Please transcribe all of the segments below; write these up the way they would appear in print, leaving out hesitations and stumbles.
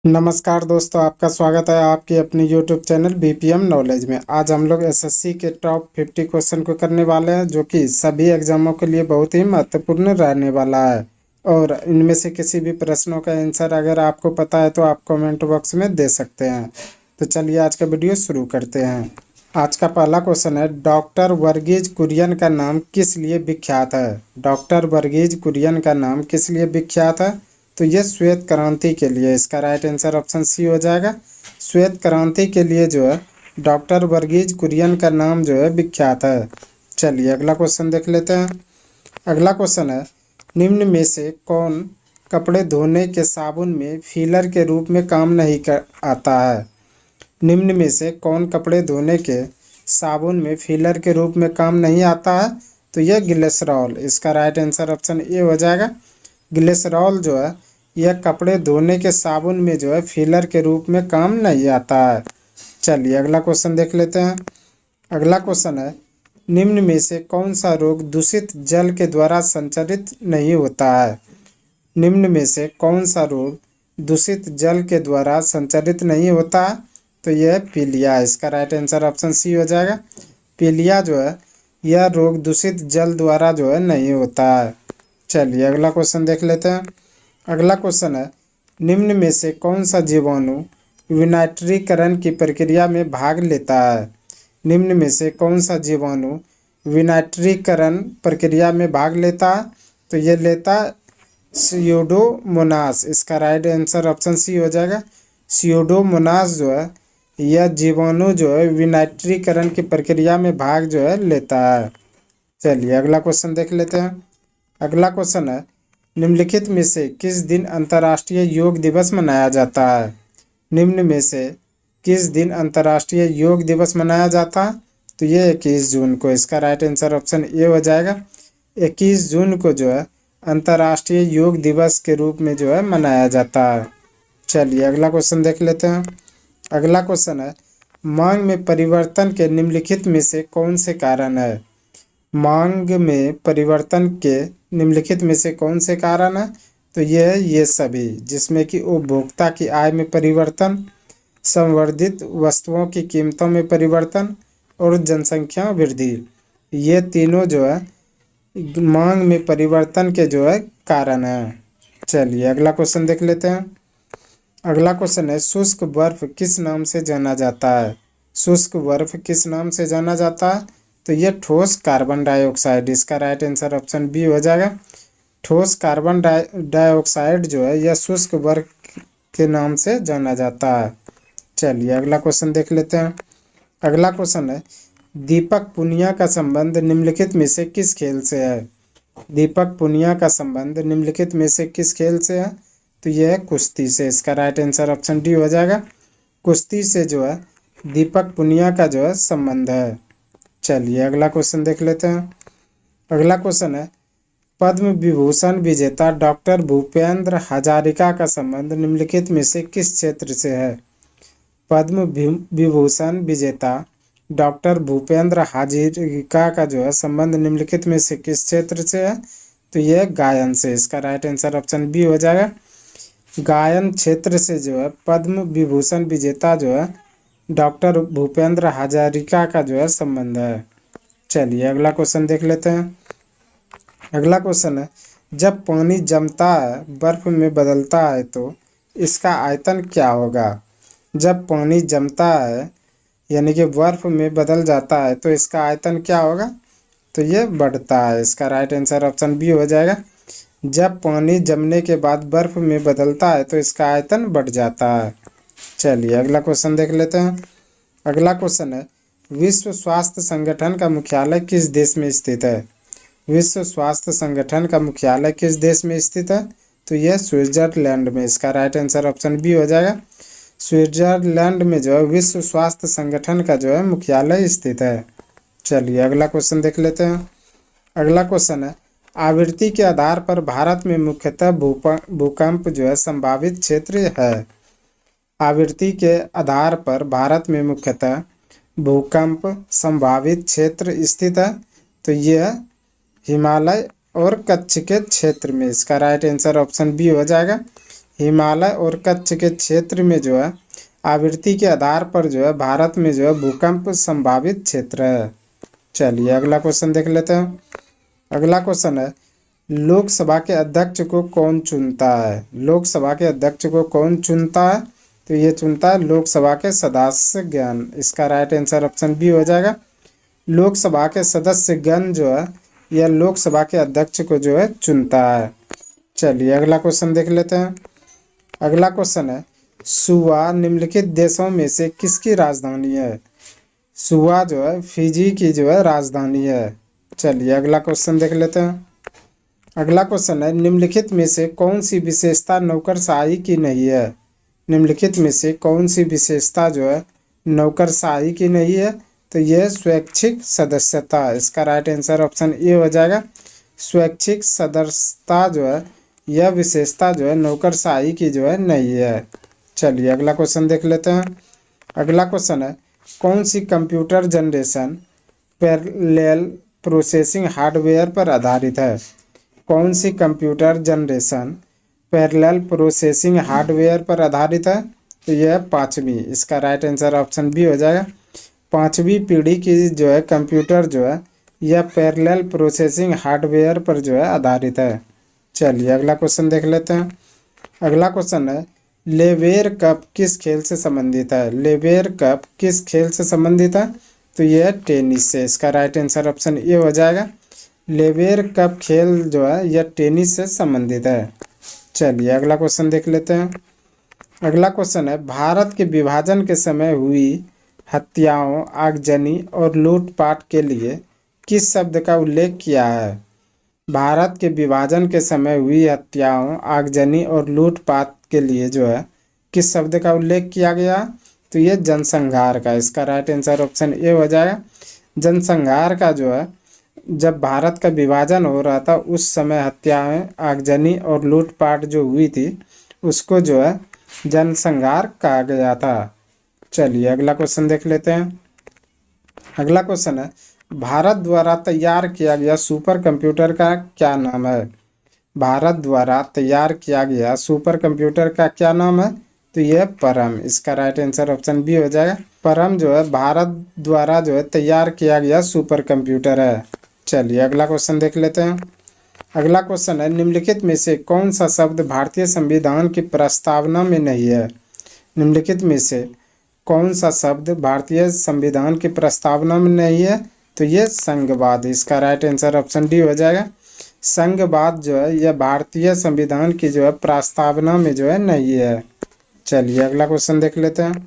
नमस्कार दोस्तों, आपका स्वागत है आपकी अपनी यूट्यूब चैनल बीपीएम नॉलेज में। आज हम लोग एसएससी के टॉप 50 क्वेश्चन को करने वाले हैं, जो कि सभी एग्जामों के लिए बहुत ही महत्वपूर्ण रहने वाला है। और इनमें से किसी भी प्रश्नों का आंसर अगर आपको पता है तो आप कमेंट बॉक्स में दे सकते हैं। तो चलिए आज का वीडियो शुरू करते हैं। आज का पहला क्वेश्चन है, डॉक्टर वर्गीज कुरियन का नाम किस लिए विख्यात है? डॉक्टर वर्गीज कुरियन का नाम किस लिए विख्यात है? तो ये श्वेत क्रांति के लिए। इसका राइट आंसर ऑप्शन सी हो जाएगा। श्वेत क्रांति के लिए जो है डॉक्टर वर्गीज कुरियन का नाम जो है विख्यात है। चलिए अगला क्वेश्चन देख लेते हैं। अगला क्वेश्चन है, निम्न में से कौन कपड़े धोने के साबुन में फीलर के रूप में काम नहीं कर आता है? निम्न में से कौन कपड़े धोने के साबुन में फीलर के रूप में काम नहीं आता है? तो यह ग्लिसरॉल। इसका राइट आंसर ऑप्शन ए हो जाएगा। ग्लिसरॉल जो है यह कपड़े धोने के साबुन में जो है फीलर के रूप में काम नहीं आता है। चलिए अगला क्वेश्चन देख लेते हैं। अगला क्वेश्चन है, निम्न में से कौन सा रोग दूषित जल के द्वारा संचारित नहीं होता है? निम्न में से कौन सा रोग दूषित जल के द्वारा संचारित नहीं होता है? तो यह है पीलिया। इसका राइट आंसर ऑप्शन सी हो जाएगा। पीलिया जो है यह रोग दूषित जल द्वारा जो है नहीं होता है। चलिए अगला क्वेश्चन देख लेते हैं। अगला क्वेश्चन है, निम्न में से कौन सा जीवाणु विनाइट्रीकरण की प्रक्रिया में भाग लेता है? निम्न में से कौन सा जीवाणु विनाइट्रीकरण प्रक्रिया में भाग लेता है? तो ये लेता है स्यूडोमोनास। इसका राइट आंसर ऑप्शन सी हो जाएगा। स्यूडोमोनास जो है यह जीवाणु जो है विनाइट्रीकरण की प्रक्रिया में भाग जो है लेता है। चलिए अगला क्वेश्चन देख लेते हैं। अगला क्वेश्चन है, निम्नलिखित में से किस दिन अंतर्राष्ट्रीय योग दिवस मनाया जाता है? निम्न में से किस दिन अंतर्राष्ट्रीय योग दिवस मनाया जाता है? तो ये 21 जून को। इसका राइट आंसर ऑप्शन ए हो जाएगा। 21 जून को जो है अंतर्राष्ट्रीय योग दिवस के रूप में जो है मनाया जाता है। चलिए अगला क्वेश्चन देख लेते हैं। अगला क्वेश्चन है, मांग में परिवर्तन के निम्नलिखित में से कौन से कारण है? मांग में परिवर्तन के निम्नलिखित में से कौन से कारण है? तो ये सभी, जिसमें कि उपभोक्ता की आय में परिवर्तन, संवर्धित वस्तुओं की कीमतों में परिवर्तन और जनसंख्या वृद्धि, ये तीनों जो है मांग में परिवर्तन के जो है कारण है। चलिए अगला क्वेश्चन देख लेते हैं। अगला क्वेश्चन है, शुष्क बर्फ किस नाम से जाना जाता है? शुष्क बर्फ किस नाम से जाना जाता है? तो ये ठोस कार्बन डाइऑक्साइड। इसका राइट आंसर ऑप्शन बी हो जाएगा। ठोस कार्बन डाइऑक्साइड जो है यह शुष्क बर्फ के नाम से जाना जाता है। चलिए अगला क्वेश्चन देख लेते हैं। अगला क्वेश्चन है, दीपक पुनिया का संबंध निम्नलिखित में से किस खेल से है? दीपक पुनिया का संबंध निम्नलिखित में से किस खेल से है? तो यह है कुश्ती से। इसका राइट आंसर ऑप्शन डी हो जाएगा। कुश्ती से जो है दीपक पुनिया का जो है संबंध है। चलिए अगला क्वेश्चन देख लेते हैं। अगला क्वेश्चन है, पद्म विभूषण विजेता डॉक्टर भूपेंद्र हजारिका का संबंध निम्नलिखित में से किस क्षेत्र से है? पद्म विभूषण विजेता डॉक्टर भूपेंद्र हजारिका का जो है संबंध निम्नलिखित में से किस क्षेत्र से है? तो यह गायन से। इसका राइट आंसर ऑप्शन बी हो जाएगा। गायन क्षेत्र से जो है पद्म विभूषण विजेता जो है डॉक्टर भूपेंद्र हजारिका का जो है संबंध है। चलिए अगला क्वेश्चन देख लेते हैं। अगला क्वेश्चन है, जब पानी जमता है बर्फ में बदलता है तो इसका आयतन क्या होगा? जब पानी जमता है यानी कि बर्फ में बदल जाता है तो इसका आयतन क्या होगा? तो ये बढ़ता है। इसका राइट आंसर ऑप्शन बी हो जाएगा। जब पानी जमने के बाद बर्फ में बदलता है तो इसका आयतन बढ़ जाता है। चलिए अगला क्वेश्चन देख लेते हैं। अगला क्वेश्चन है, विश्व स्वास्थ्य संगठन का मुख्यालय किस देश में स्थित है? विश्व स्वास्थ्य संगठन का मुख्यालय किस देश में स्थित है? तो यह स्विट्जरलैंड में। इसका राइट आंसर ऑप्शन बी हो जाएगा। स्विट्जरलैंड में जो है विश्व स्वास्थ्य संगठन का जो है मुख्यालय स्थित है। चलिए अगला क्वेश्चन देख लेते हैं। अगला क्वेश्चन है, आवृत्ति के आधार पर भारत में मुख्यतः भूकंप जो है संभावित क्षेत्र है। आवृत्ति के आधार पर भारत में मुख्यतः भूकंप संभावित क्षेत्र स्थित है। तो यह हिमालय और कच्छ के क्षेत्र में। इसका राइट आंसर ऑप्शन बी हो जाएगा। हिमालय और कच्छ के क्षेत्र में जो है आवृत्ति के आधार पर जो है भारत में जो है भूकंप संभावित क्षेत्र है। चलिए अगला क्वेश्चन देख लेते हैं। अगला क्वेश्चन है, लोकसभा के अध्यक्ष को कौन चुनता है? लोकसभा के अध्यक्ष को कौन चुनता है? तो ये चुनता है लोकसभा के सदस्यगण। इसका राइट आंसर ऑप्शन बी हो जाएगा। लोकसभा के सदस्यगण जो है यह लोकसभा के अध्यक्ष को जो है चुनता है। चलिए अगला क्वेश्चन देख लेते हैं। अगला क्वेश्चन है, सुवा निम्नलिखित देशों में से किसकी राजधानी है? सुवा जो है फिजी की जो है राजधानी है। चलिए अगला क्वेश्चन देख लेते हैं। अगला क्वेश्चन है, निम्नलिखित में से कौन सी विशेषता नौकरशाही की नहीं है? निम्नलिखित में से कौन सी विशेषता जो है नौकरशाही की नहीं है? तो यह स्वैच्छिक सदस्यता। इसका राइट आंसर ऑप्शन ए हो जाएगा। स्वैच्छिक सदस्यता जो है यह विशेषता जो है नौकरशाही की जो है नहीं है। चलिए अगला क्वेश्चन देख लेते हैं। अगला क्वेश्चन है, कौन सी computer generation parallel processing hardware पर आधारित है? कौन सी computer generation parallel processing hardware पर आधारित है? तो यह पाँचवीं। इसका राइट आंसर ऑप्शन बी हो जाएगा। पाँचवीं पीढ़ी की जो है कंप्यूटर जो है यह पैरेलल प्रोसेसिंग हार्डवेयर पर जो है आधारित है। चलिए अगला क्वेश्चन देख लेते हैं। अगला क्वेश्चन है, लेवेर कप किस खेल से संबंधित है? लेवेर कप किस खेल से संबंधित है? तो यह टेनिस से। इसका राइट आंसर ऑप्शन ए हो जाएगा। लेवेर कप खेल जो है यह टेनिस से संबंधित है। चलिए अगला क्वेश्चन देख लेते हैं। अगला क्वेश्चन है, भारत के विभाजन के समय हुई हत्याओं, आगजनी और लूटपाट के लिए किस शब्द का उल्लेख किया है? भारत के विभाजन के समय हुई हत्याओं, आगजनी और लूटपाट के लिए जो है किस शब्द का उल्लेख किया गया? तो ये जनसंहार का। इसका राइट आंसर ऑप्शन ए हो जाएगा। जनसंहार का जो है जब भारत का विभाजन हो रहा था उस समय हत्याएं, आगजनी और लूटपाट जो हुई थी उसको जो है जनसंहार कहा गया था। चलिए अगला क्वेश्चन देख लेते हैं। अगला क्वेश्चन है, भारत द्वारा तैयार किया गया सुपर कंप्यूटर का क्या नाम है? भारत द्वारा तैयार किया गया सुपर कंप्यूटर का क्या नाम है? तो यह परम। इसका राइट आंसर ऑप्शन बी हो जाएगा। परम जो है भारत द्वारा जो है तैयार किया गया सुपर कंप्यूटर है। चलिए अगला क्वेश्चन देख लेते हैं। अगला क्वेश्चन है, निम्नलिखित में से कौन सा शब्द भारतीय संविधान की प्रस्तावना में नहीं है? निम्नलिखित में से कौन सा शब्द भारतीय संविधान की प्रस्तावना में नहीं है? तो ये संघवाद। इसका राइट आंसर ऑप्शन डी हो जाएगा। संघवाद जो है यह भारतीय संविधान की जो है प्रस्तावना में जो है नहीं है। चलिए अगला क्वेश्चन देख लेते हैं।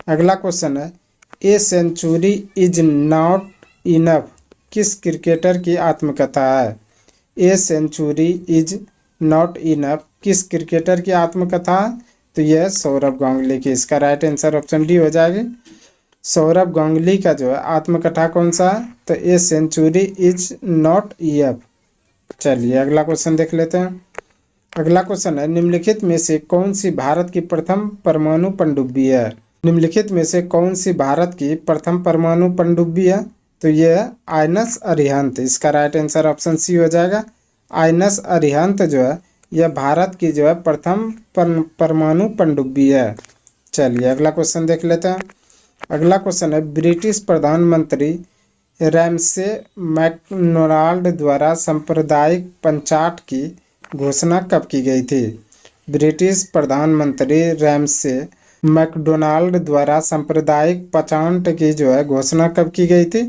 अगला क्वेश्चन है, a century is not enough किस क्रिकेटर की आत्मकथा है? A century is not enough किस क्रिकेटर की आत्मकथा है? तो यह सौरभ गांगुली की। इसका राइट आंसर ऑप्शन डी हो जाएगी। सौरभ गांगुली का जो है आत्मकथा कौन सा है? तो a century is not enough. चलिए अगला क्वेश्चन देख लेते हैं। अगला क्वेश्चन है, निम्नलिखित में से कौन सी भारत की प्रथम परमाणु पनडुब्बी है? निम्नलिखित में से कौन सी भारत की प्रथम परमाणु पनडुब्बी है? तो यह आइनस अरिहंत। इसका राइट आंसर ऑप्शन सी हो जाएगा। आइनस अरिहंत जो है यह भारत की जो है प्रथम परमाणु पनडुब्बी है। चलिए अगला क्वेश्चन देख लेते हैं। अगला क्वेश्चन है, ब्रिटिश प्रधानमंत्री रैमसे मैकडोनाल्ड द्वारा सांप्रदायिक पंचाट की घोषणा कब की गई थी? ब्रिटिश प्रधानमंत्री रैमसे मैकडोनाल्ड द्वारा सांप्रदायिक पंचाट की जो है घोषणा कब की गई थी?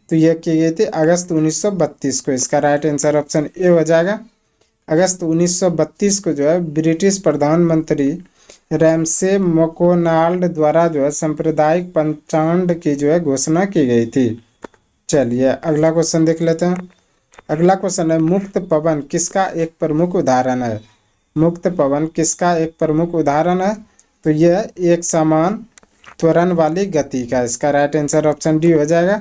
तो यह की गई थी अगस्त 1932 को। इसका राइट आंसर ऑप्शन ए हो जाएगा। अगस्त 1932 को जो है ब्रिटिश प्रधानमंत्री रैमसे मैकडोनाल्ड द्वारा जो है सांप्रदायिक पंचाट की जो है घोषणा की गई थी। चलिए अगला क्वेश्चन देख लेते हैं। अगला क्वेश्चन है, मुक्त पवन किसका एक प्रमुख उदाहरण है? मुक्त पवन किसका एक प्रमुख उदाहरण है? तो यह एक समान त्वरण वाली गति का। इसका राइट आंसर ऑप्शन डी हो जाएगा।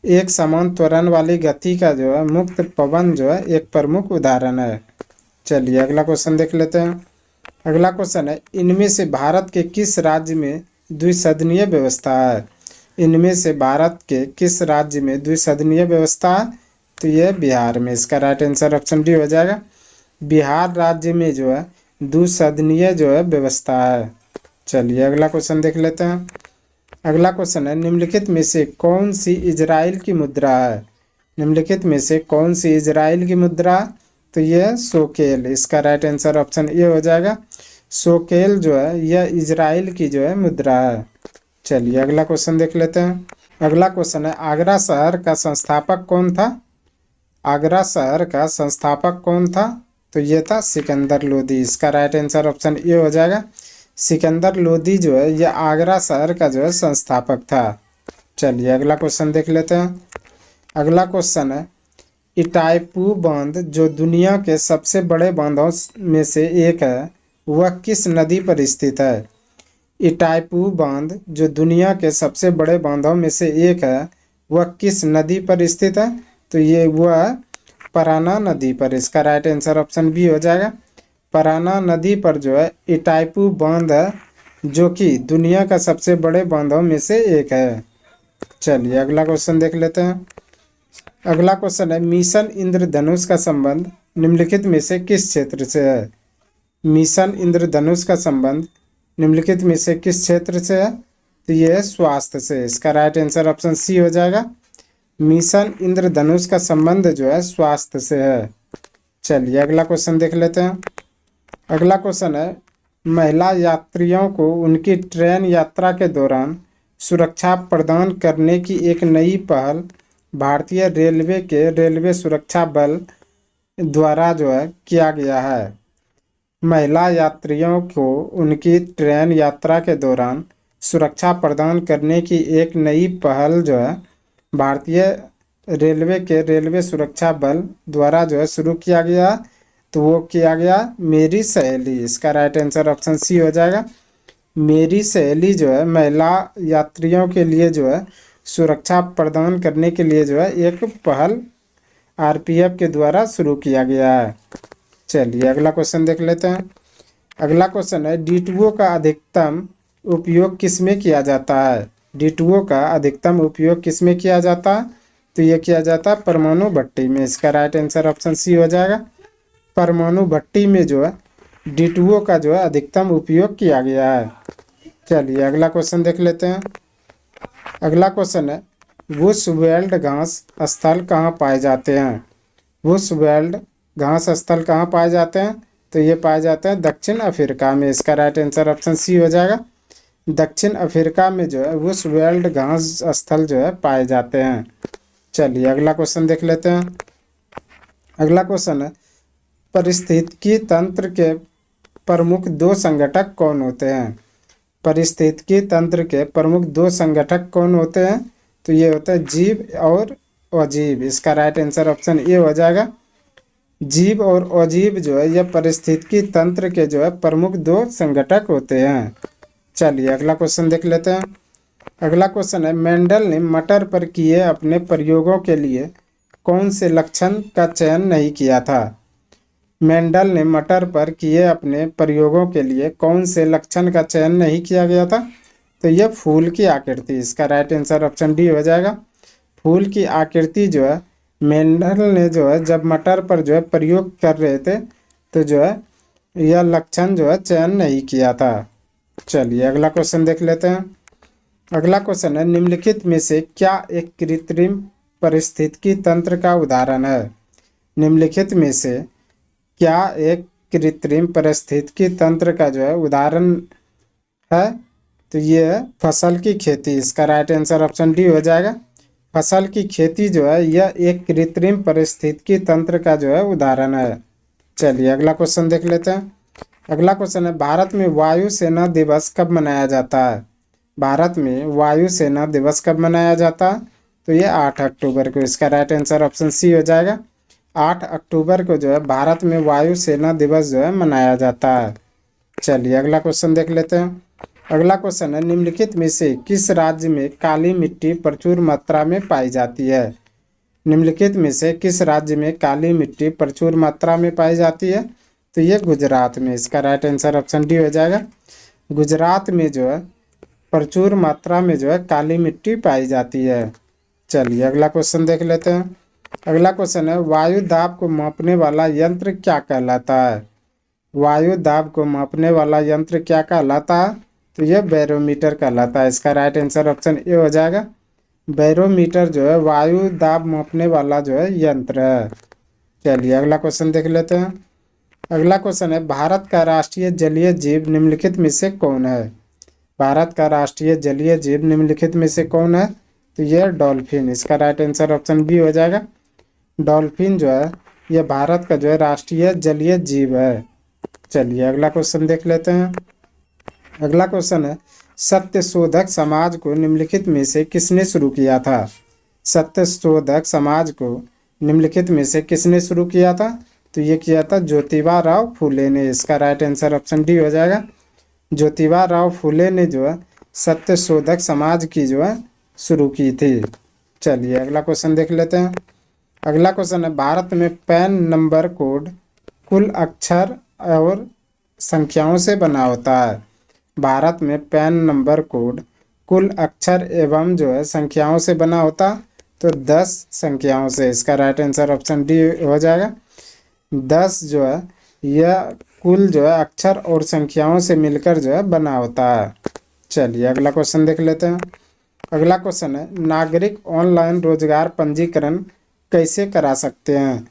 एक समान त्वरण वाली गति का जो है मुक्त पवन जो है एक प्रमुख उदाहरण है। चलिए अगला क्वेश्चन देख लेते हैं। अगला क्वेश्चन है, इनमें से भारत के किस राज्य में द्विसदनीय व्यवस्था है? इनमें से भारत के किस राज्य में द्विसदनीय व्यवस्था है? तो यह बिहार में। इसका राइट आंसर ऑप्शन डी हो जाएगा। बिहार राज्य में जो है दुसदनीय जो है व्यवस्था है। चलिए अगला क्वेश्चन देख लेते हैं। अगला क्वेश्चन है, निम्नलिखित में से कौन सी इजराइल की मुद्रा है? निम्नलिखित में से कौन सी इजराइल की मुद्रा? तो यह सोकेल। इसका राइट आंसर ऑप्शन ए हो जाएगा। सोकेल जो है यह इजराइल की जो है मुद्रा है। चलिए अगला क्वेश्चन देख लेते हैं। अगला क्वेश्चन है, आगरा शहर का संस्थापक कौन था? आगरा शहर का संस्थापक कौन था? तो ये था सिकंदर लोदी। इसका राइट आंसर ऑप्शन ए हो जाएगा। सिकंदर लोदी जो है यह आगरा शहर का जो है संस्थापक था। चलिए अगला क्वेश्चन देख लेते हैं। अगला क्वेश्चन है, इटाईपू बांध जो दुनिया के सबसे बड़े बांधों में से एक है वह किस नदी पर स्थित है? इटाईपू बांध जो दुनिया के सबसे बड़े बांधों में से एक है वह किस नदी पर स्थित है? तो ये वह पराना नदी पर। इसका राइट आंसर ऑप्शन बी हो जाएगा। पराना नदी पर जो है इटाईपू बांध है जो कि दुनिया का सबसे बड़े बांधों में से एक है। चलिए अगला क्वेश्चन देख लेते हैं। अगला क्वेश्चन है, मिशन इंद्रधनुष का संबंध निम्नलिखित में से किस क्षेत्र से है? मिशन इंद्रधनुष का संबंध निम्नलिखित में से किस क्षेत्र से है? तो यह है स्वास्थ्य से। इसका राइट आंसर ऑप्शन सी हो जाएगा। मिशन इंद्रधनुष का संबंध जो है स्वास्थ्य से है। चलिए अगला क्वेश्चन देख लेते हैं। अगला क्वेश्चन है, महिला यात्रियों को उनकी ट्रेन यात्रा के दौरान सुरक्षा प्रदान करने की एक नई पहल भारतीय रेलवे के रेलवे सुरक्षा बल द्वारा जो है किया गया है। महिला यात्रियों को उनकी ट्रेन यात्रा के दौरान सुरक्षा प्रदान करने की एक नई पहल जो है भारतीय रेलवे के रेलवे सुरक्षा बल द्वारा जो है शुरू किया गया। तो वो किया गया मेरी सहेली। इसका राइट आंसर ऑप्शन सी हो जाएगा। मेरी सहेली जो है महिला यात्रियों के लिए जो है सुरक्षा प्रदान करने के लिए जो है एक पहल आरपीएफ के द्वारा शुरू किया गया है। चलिए अगला क्वेश्चन देख लेते हैं। अगला क्वेश्चन है, D2O का अधिकतम उपयोग किस में किया जाता है? D2O का अधिकतम उपयोग किस में किया जाता है? तो ये किया जाता है परमाणु भट्टी में। इसका राइट आंसर ऑप्शन सी हो जाएगा। परमाणु भट्टी में जो है D2O का जो है अधिकतम उपयोग किया गया है। चलिए अगला क्वेश्चन देख लेते हैं। अगला क्वेश्चन है, वुशवेल्ड घास स्थल कहाँ पाए जाते हैं? वुशवेल्ड घास स्थल कहाँ पाए जाते हैं? तो ये पाए जाते हैं दक्षिण अफ्रीका में। इसका राइट आंसर ऑप्शन सी हो जाएगा। दक्षिण अफ्रीका में जो है वुशवेल्ड घास स्थल जो है पाए जाते हैं। चलिए अगला क्वेश्चन देख लेते हैं। अगला क्वेश्चन है, पारिस्थितिकी तंत्र के प्रमुख दो संगठक कौन होते हैं? पारिस्थितिकी तंत्र के प्रमुख दो संगठक कौन होते हैं? तो ये होता है जीव और अजीव। इसका राइट आंसर ऑप्शन ए हो जाएगा। जीव और अजीव जो है यह पारिस्थितिकी तंत्र के जो है प्रमुख दो संगठक होते हैं। चलिए अगला क्वेश्चन देख लेते हैं। अगला क्वेश्चन है, मेंडल ने मटर पर किए अपने प्रयोगों के लिए कौन से लक्षण का चयन नहीं किया था? मेंडल ने मटर पर किए अपने प्रयोगों के लिए कौन से लक्षण का चयन नहीं किया गया था? तो यह फूल की आकृति। इसका राइट आंसर ऑप्शन डी हो जाएगा। फूल की आकृति जो है मेंडल ने जो है जब मटर पर जो है प्रयोग कर रहे थे तो जो है यह लक्षण जो है चयन नहीं किया था। चलिए अगला क्वेश्चन देख लेते हैं। अगला क्वेश्चन है, निम्नलिखित में से क्या एक कृत्रिम पारिस्थितिकी तंत्र का उदाहरण है? निम्नलिखित में से क्या एक कृत्रिम पारिस्थितिकी तंत्र का जो है उदाहरण है? तो ये है फसल की खेती। इसका राइट आंसर ऑप्शन डी हो जाएगा। फसल की खेती जो है यह एक कृत्रिम पारिस्थितिकी तंत्र का जो है उदाहरण है। चलिए अगला क्वेश्चन देख लेते हैं। अगला क्वेश्चन है, भारत में वायुसेना दिवस कब मनाया जाता है? भारत में वायुसेना दिवस कब मनाया जाता है? तो ये 8 अक्टूबर को। इसका राइट आंसर ऑप्शन सी हो जाएगा। 8 अक्टूबर को जो है भारत में वायुसेना दिवस जो है मनाया जाता है। चलिए अगला क्वेश्चन देख लेते हैं। अगला क्वेश्चन है, निम्नलिखित में से किस राज्य में काली मिट्टी प्रचुर मात्रा में पाई जाती है? निम्नलिखित में से किस राज्य में काली मिट्टी प्रचुर मात्रा में पाई जाती है? तो ये गुजरात में। इसका राइट आंसर ऑप्शन डी हो जाएगा। गुजरात में जो है प्रचुर मात्रा में जो है काली मिट्टी पाई जाती है। चलिए अगला क्वेश्चन देख लेते हैं। अगला क्वेश्चन है, वायु दाब को मापने वाला यंत्र क्या कहलाता है? वायु दाब को मापने वाला यंत्र क्या कहलाता है? तो यह बैरोमीटर कहलाता है। इसका राइट आंसर ऑप्शन ए हो जाएगा। बैरोमीटर जो है वायु दाब मापने वाला जो है यंत्र है। चलिए अगला क्वेश्चन देख लेते हैं। अगला क्वेश्चन है, भारत का राष्ट्रीय जलीय जीव निम्नलिखित में से कौन है? भारत का राष्ट्रीय जलीय जीव निम्नलिखित में से कौन है? तो यह डॉल्फिन। इसका राइट आंसर ऑप्शन बी हो जाएगा। डॉल्फिन जो है यह भारत का जो है राष्ट्रीय जलीय जीव है। चलिए अगला क्वेश्चन देख लेते हैं। अगला क्वेश्चन है, सत्यशोधक समाज को निम्नलिखित में से किसने शुरू किया था? सत्यशोधक समाज को निम्नलिखित में से किसने शुरू किया था? तो ये किया था ज्योतिबा राव फूले ने। इसका राइट आंसर ऑप्शन डी हो जाएगा। ज्योतिबा राव फूले ने जो है सत्यशोधक समाज की जो है शुरू की थी। चलिए अगला क्वेश्चन देख लेते हैं। अगला क्वेश्चन है, भारत में पैन नंबर कोड कुल अक्षर और संख्याओं से बना होता है। भारत में पैन नंबर कोड कुल अक्षर एवं जो है संख्याओं से बना होता, तो 10 संख्याओं से। इसका राइट आंसर ऑप्शन डी हो जाएगा। 10 जो है यह कुल जो है अक्षर और संख्याओं से मिलकर जो है बना होता है। चलिए अगला क्वेश्चन देख लेते हैं। अगला क्वेश्चन है, नागरिक ऑनलाइन रोजगार पंजीकरण कैसे करा सकते हैं?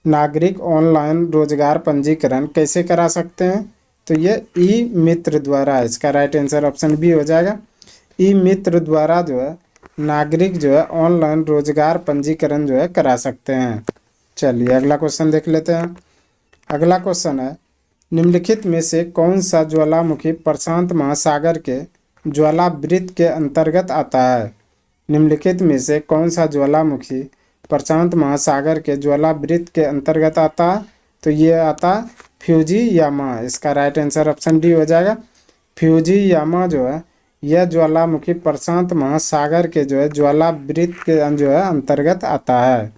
नागरिक ऑनलाइन रोजगार पंजीकरण कैसे करा सकते हैं? तो ये ई मित्र द्वारा। इसका राइट आंसर ऑप्शन बी हो जाएगा। ई मित्र द्वारा जो है नागरिक जो है ऑनलाइन रोजगार पंजीकरण जो है करा सकते हैं। चलिए अगला क्वेश्चन देख लेते हैं। अगला क्वेश्चन है, निम्नलिखित में से कौन सा ज्वालामुखी प्रशांत महासागर के ज्वालावृत्त के अंतर्गत आता है? निम्नलिखित में से कौन सा ज्वालामुखी प्रशांत महासागर के ज्वालावृत्त के अंतर्गत आता है? तो ये आता फ्यूजीयामा। इसका राइट आंसर ऑप्शन डी हो जाएगा। फ्यूजीयामा जो है यह ज्वालामुखी प्रशांत महासागर के जो है ज्वालावृत्त के जो है अंतर्गत आता है।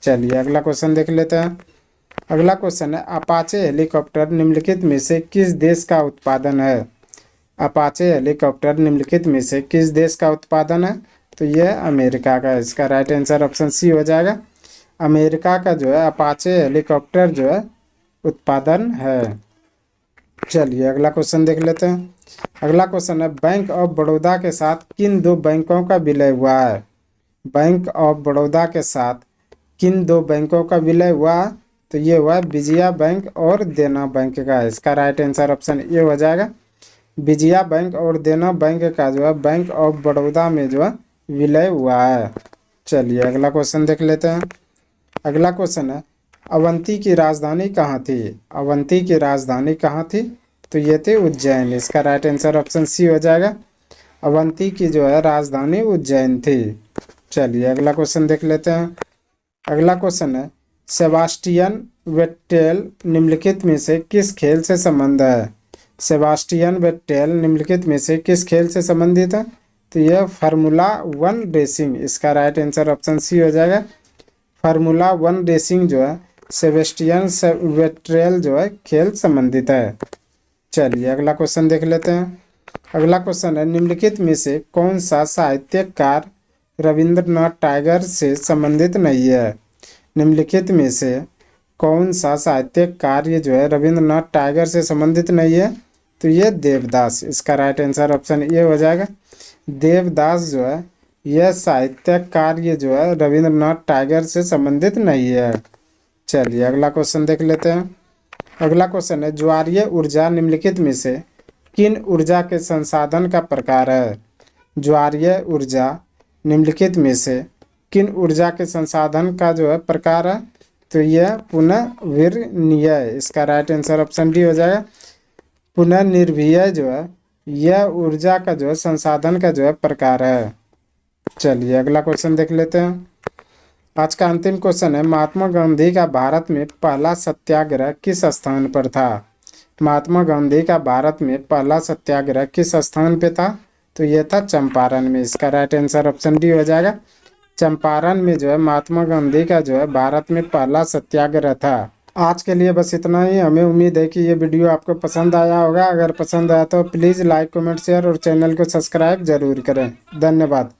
चलिए अगला क्वेश्चन देख लेते हैं। अगला क्वेश्चन है, अपाचे हेलीकॉप्टर निम्नलिखित में से किस देश का उत्पादन है? अपाचे हेलीकॉप्टर निम्नलिखित में से किस देश का उत्पादन है? तो यह अमेरिका का। इसका राइट आंसर ऑप्शन सी हो जाएगा। अमेरिका का जो है अपाचे हेलीकॉप्टर जो है उत्पादन है। चलिए अगला क्वेश्चन देख लेते हैं। अगला क्वेश्चन है, बैंक ऑफ बड़ौदा के साथ किन 2 बैंकों का विलय हुआ है? बैंक ऑफ बड़ौदा के साथ किन 2 बैंकों का विलय हुआ? तो ये हुआ विजया बैंक और देना बैंक का। इसका राइट आंसर ऑप्शन ए हो जाएगा। विजया बैंक और देना बैंक का जो है बैंक ऑफ बड़ौदा में जो है विलय हुआ है। चलिए अगला क्वेश्चन देख लेते हैं। अगला क्वेश्चन है, अवंती की राजधानी कहाँ थी? अवंती की राजधानी कहाँ थी? तो ये थी उज्जैन। इसका राइट आंसर ऑप्शन सी हो जाएगा। अवंती की जो है राजधानी उज्जैन थी। चलिए अगला क्वेश्चन देख लेते हैं। अगला क्वेश्चन है, सेबास्टियन वेट्टेल निम्नलिखित में से किस खेल से संबंध है? सेबास्टियन वेट्टेल निम्नलिखित में से किस खेल से संबंधित है? तो यह फार्मूला 1 रेसिंग। इसका राइट आंसर ऑप्शन सी हो जाएगा। फार्मूला 1 रेसिंग जो है सेबेस्टियन वेट्टेल जो है खेल संबंधित है। चलिए अगला क्वेश्चन देख लेते हैं। अगला क्वेश्चन है, निम्नलिखित में से कौन सा साहित्यकार रविंद्रनाथ टैगोर से संबंधित नहीं है? निम्नलिखित में से कौन सा साहित्यिक कार्य जो है रविंद्रनाथ टैगोर से संबंधित नहीं है? तो ये देवदास। इसका राइट आंसर ऑप्शन ए हो जाएगा। देवदास जो है यह साहित्यिक कार्य जो है रविंद्रनाथ टैगोर से संबंधित नहीं है। चलिए अगला क्वेश्चन देख लेते हैं। अगला क्वेश्चन है, ज्वारीय ऊर्जा निम्नलिखित में से किन ऊर्जा के संसाधन का प्रकार है? ज्वारीय ऊर्जा निम्नलिखित में से किन ऊर्जा के संसाधन का जो है प्रकार है? तो यह पुनर्विरनीय। इसका राइट आंसर ऑप्शन डी हो जाएगा। पुनर्निर्भीय जो है यह ऊर्जा का जो है संसाधन का जो है प्रकार है। चलिए अगला क्वेश्चन देख लेते हैं। आज का अंतिम क्वेश्चन है, महात्मा गांधी का भारत में पहला सत्याग्रह किस स्थान पर था? महात्मा गांधी का भारत में पहला सत्याग्रह किस स्थान पे था? तो यह था चंपारण में। इसका राइट आंसर ऑप्शन डी हो जाएगा। चंपारण में जो है महात्मा गांधी का जो है भारत में पहला सत्याग्रह था। आज के लिए बस इतना ही। हमें उम्मीद है कि ये वीडियो आपको पसंद आया होगा। अगर पसंद आया तो प्लीज़ लाइक, कमेंट, शेयर और चैनल को सब्सक्राइब जरूर करें। धन्यवाद।